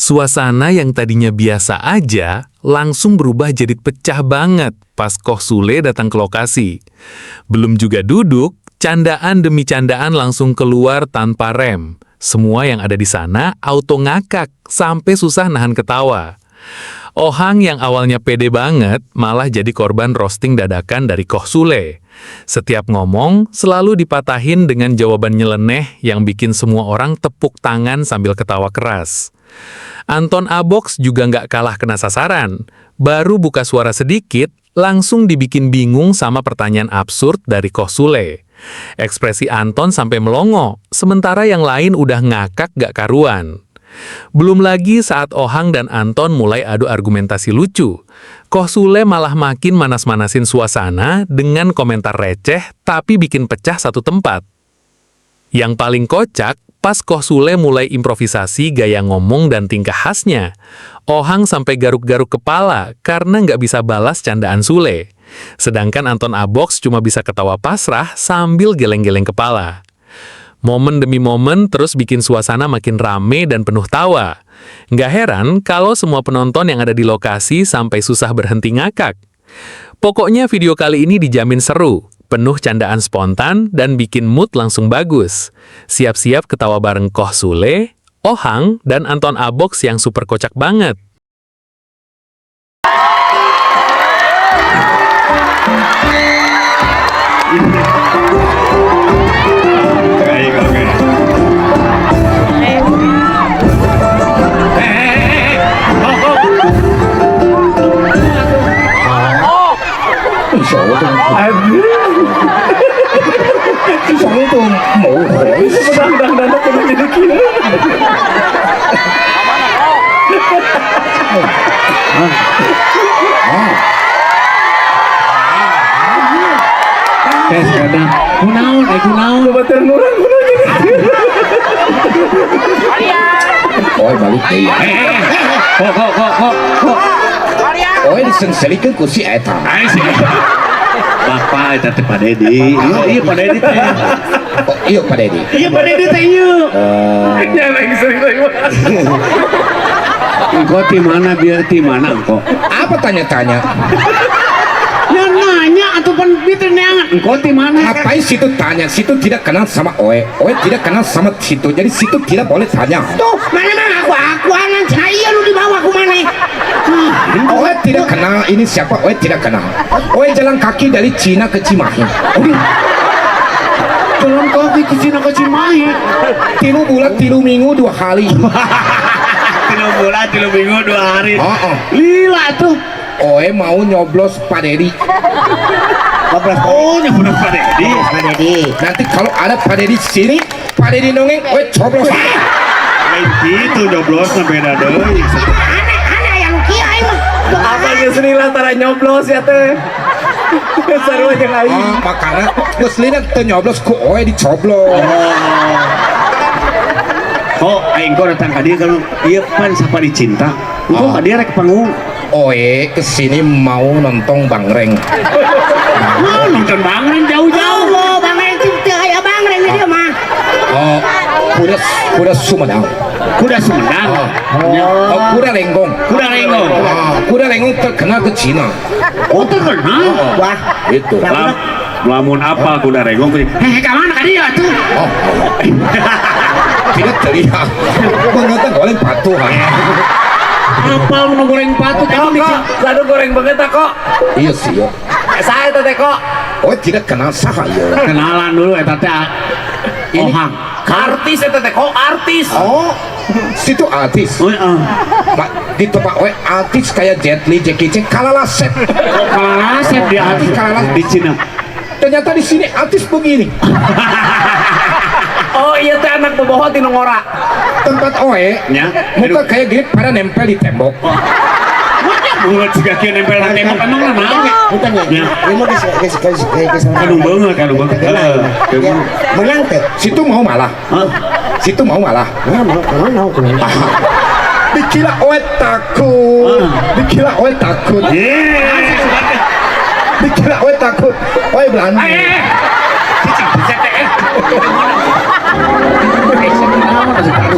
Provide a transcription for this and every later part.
Suasana yang tadinya biasa aja langsung berubah jadi pecah banget pas Koh Sule datang ke lokasi. Belum juga duduk, candaan demi candaan langsung keluar tanpa rem. Semua yang ada di sana auto ngakak sampai susah nahan ketawa. Ohang yang awalnya pede banget malah jadi korban roasting dadakan dari Koh Sule. Setiap ngomong selalu dipatahin dengan jawaban nyeleneh yang bikin semua orang tepuk tangan sambil ketawa keras. Anton Abox juga nggak kalah kena sasaran. Baru buka suara sedikit, langsung dibikin bingung sama pertanyaan absurd dari Koh Sule. Ekspresi Anton sampai melongo, sementara yang lain udah ngakak gak karuan. Belum lagi saat Ohang dan Anton mulai adu argumentasi lucu. Koh Sule malah makin manas-manasin suasana dengan komentar receh tapi bikin pecah satu tempat. Yang paling kocak, pas Koh Sule mulai improvisasi gaya ngomong dan tingkah khasnya. Ohang sampai garuk-garuk kepala karena nggak bisa balas candaan Sule. Sedangkan Anton Abox cuma bisa ketawa pasrah sambil geleng-geleng kepala. Momen demi momen terus bikin suasana makin rame dan penuh tawa. Nggak heran kalau semua penonton yang ada di lokasi sampai susah berhenti ngakak. Pokoknya video kali ini dijamin seru, penuh candaan spontan dan bikin mood langsung bagus. Siap-siap ketawa bareng Koh Sule, Ohang, dan Anton Abox yang super kocak banget. Balik deh. Kok disenselikeun ku si eta. Bapak eta teh Pak Dedi. Iya Pak Dedi teh. Oh, iya Pak Dedi. Iya Pak Dedi teh ieu. Ya, lagi sering. Engko di mana biar di mana engko? Apa tanya-tanya? Ya nanya atuh pan pitu neangan. Engko di mana? Ngapain situ tanya? Situ tidak kenal sama Oe. Oe tidak kenal sama situ. Jadi situ tidak boleh tanya. Tuh, mana aku anan saya lu di bawah ku mana? Oe tidak kenal ini siapa? Oe tidak kenal. Oe jalan kaki dari Cina ke Cimahi. Jalan kaki ke Cina ke Cimahi. 3 bulan 3 minggu 2 hari. 3 bulan 3 minggu 2 hari. Lila tuh. Oe mau nyoblos Pak Dedi. Oh, nyoblos Pak Dedi. Pak Dedi. Nanti kalau ada Pak Dedi sini, Pak Dedi nongeng, Oe coblos. Lain gitu nyoblosna beda deui. Aneh yang kiai mah. Apa geus antara nyoblos ya teh? Seru aja lain. Makanya muslina teu nyoblos ku Oe dicoblos. Oh, aing kok datang ka dieu kalau ieu pan sapari cinta. Engko ka dieu rek panggung. Oe kesini mau nonton Bangreng. Nonton Bangreng jauh-jauh. Oh, Bang Reng itu kayak Bang Reng dia mah. Oh, kuda Sumedang. Kuda Sumedang. Oh, kuda Lenggong. Kuda Lenggong. Kuda Lenggong terkenal ke Cina. Oh, terkenal. Wah, Itu. Lamun apa kuda Lenggong? ka mana ka dia tuh? Oh, tidak terlihat. Mengatang oleh patuhan. Apa mau goreng patut kamu di Aduh goreng banget kok. Iya sih ya. Saya teh kok. Oh tidak kenal saha ya. kenalan dulu eta teh. Ohang. Artis eta teh kok artis. Oh, situ artis. Oh, heeh. Di tempat Oe artis kayak Jet Li, Jackie Chan, kalalasep. Kalasep dia artis di Cina. Ternyata di sini artis begini. Oh iya teh anak boboho tinu ngora. Tempat Oe, Ya. muka kayak gini pada nempel di tembok. Mulut juga kieu nempel na tembok emang naon ge? Bukan ya. Ini mau kes Kanu beungeut. Ya, menang teh. Situ mau malah. Situ mau malah. Mau kenapa? Dikira Oe takut. Dikira Oe takut. Dikira Oe takut. Oe berani.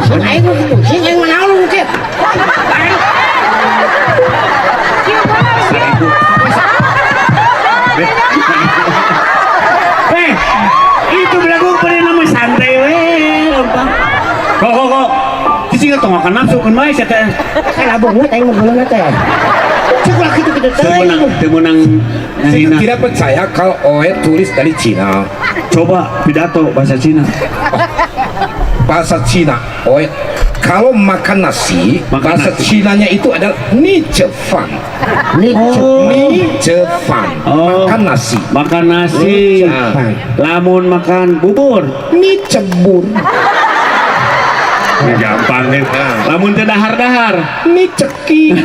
Aing gitu, sing yang mana lu mungkin. makan nafsu kan bae saya teh. Salah banget aing mah geuleuh teh. Cek lah kitu-kitu Teu menang Cina. Tidak percaya kalau Oe tulis dari Cina. Coba pidato bahasa Cina. Bahasa Cina, Oe kalau makan nasi, Makan bahasa nasi. Cinanya itu adalah ni cefan. Ni cefan. Makan nasi. Makan nasi. Nah. Lamun makan bubur. Ni cebur. Gampang nih. Lamun teu dahar-dahar. Ni ceki.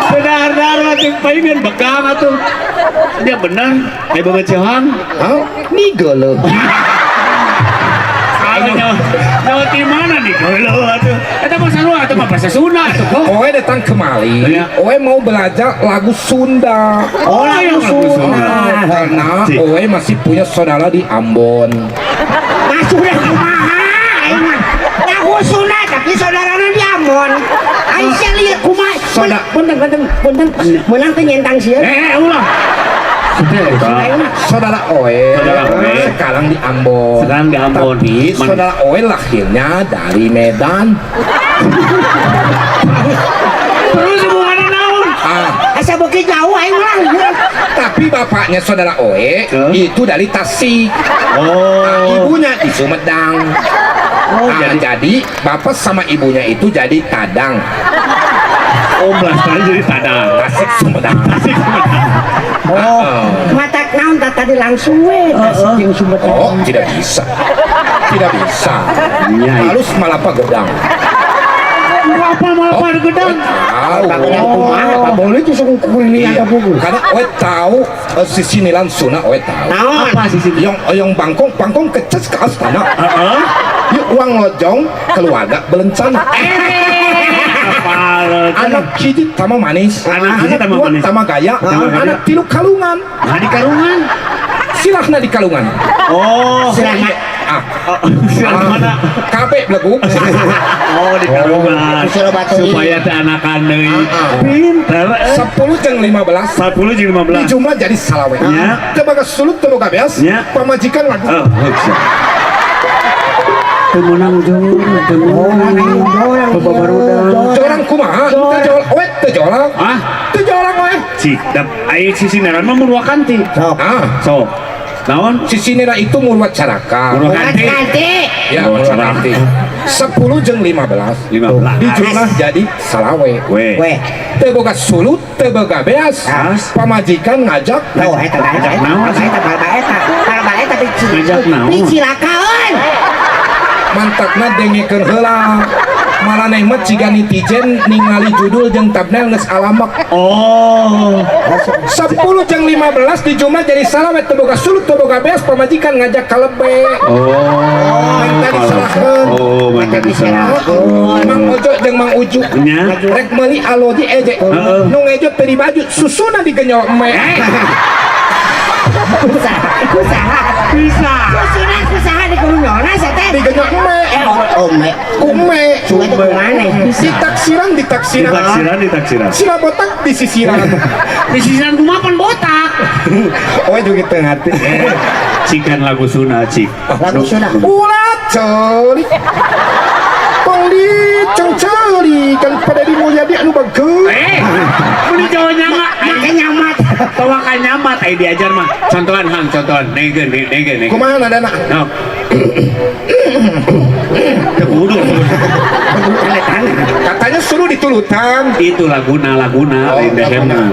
Teu dahar-dahar mah teu paingan bekam atuh. Dia benar, kayak banget cehang. Hah? Ni geuleuh. Nyawa di mana nih kalau atuh? Eta mah sarua atuh mah bahasa Sunda atuh kok. Oe datang kemari. Iya. Oe mau belajar lagu Sunda. Oh, yang lagu Sunda. Karena Cik. Oe masih punya saudara di Ambon. Masuk dah kumaha aing mah. Lagu Sunda tapi saudarana di Ambon. Aing sia lieur kumaha. Saudara- Punten. Menang teh nyentang sieun. Ulah. Saudara Oe Saudara Oe. sekarang di Ambon. Sekarang di Ambon. Tapi saudara Oe lahirnya dari Medan. Terus hubungannya naon? Asa beuki jauh aing mah. Tapi bapaknya saudara Oe itu dari Tasik. Oh. Ibunya di Sumedang. Jadi bapak sama ibunya itu jadi Tadang. Oh, belas jadi tadang. Tasik Sumedang. Matak naon tadi langsung we. Tasik jeung Sumedang. Oh, tidak bisa. Tidak bisa. Iya. Harus Malapa Gedang. Apa malah pada gedang? Tahu. Kumaha Pak boleh justru kuliah Iya. ka buku. Karena Oe tahu sisi Nilan Suna Oe tahu. Naon? Apa sih sih? Yang bangkong kecas ke astana. Yuk uang lojong keluarga belencana. Anak kiji tama manis. Anak kiji tama dua manis. tama gaya. Tama gaya. Anak tilu kalungan. Nah di karungan. Silahna di kalungan. Oh. Selamat. Siapa mana? Kabe beleguk. Oh di karungan. Disuruh batu Supaya teh anakan deui. Pinter. 10 jeung 15. 10 jeung 15. Dijumlah jadi salawe. Ya. Tebaga sulut tebaga beas. Ya. Pamajikan lagu. Oh, bisa. Temenang jauh, temenang. Bapak barudak. Jorang kumaha? Tejol, oe tejolak. Ah, Tejolak oe. cik, dap aing sisi neran mah murwakanti. So, naon? Sisi nira itu murwa caraka. Murwakanti. Ganti. Ya, murwa nanti. 10 jeung 15. 15. Dijumlah jadi salawe. We. Weh. Teboga sulut, teboga beas. Beas. Pamajikan ngajak. Tahu eta Ngajak naon? Balbaeta Ngajak naon? dicilakaeun. Mantakna dengekeun heula. Maraneh mah ciga netizen ningali judul jeung thumbnail geus alamak. Oh. 10 jeung 15 dijumlah jadi salawe teboga sulut, teboga beas. Pamajikan ngajak kalebe. Oh. Minta disalahkeun. Oh, minta disalahkeun. Mang Ojo jeung Mang Uju. Nya. Rek meuli aloji eje. Nu ngejo teu di baju, susuna digenyol eme. Kusaha. Bisa. Kusaha di kunyona teh. Digenyol eme. Ome. Kume. Sungai teh kumane. Ditaksiran. Di taksiran. Sila botak di sisiran. Di sisiran kumaha pan botak. Oh juga tengah hati. Cikan lagu Sunda, cik. Lagu Sunda. Ulat celi. Tong di celi kan pada di Mulyadi anu bagus. Muni Jawa nyamat. Make nyamat. Tawakan nyamat, ayo diajar mah. Contohan, Hang, contohan. Negen. Kumaha nadana? No. Kebudu. Katanya suruh ditulutan. Itu laguna, Oh, lain dehemna.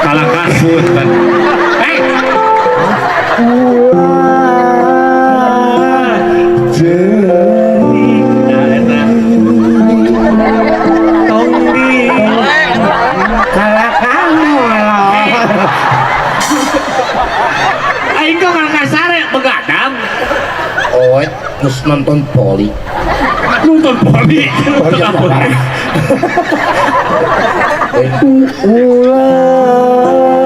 Kalah kasut kan. Hei. Aing kok nggak kasare begadang. Oh, terus nonton poli. Nonton poli. Ulat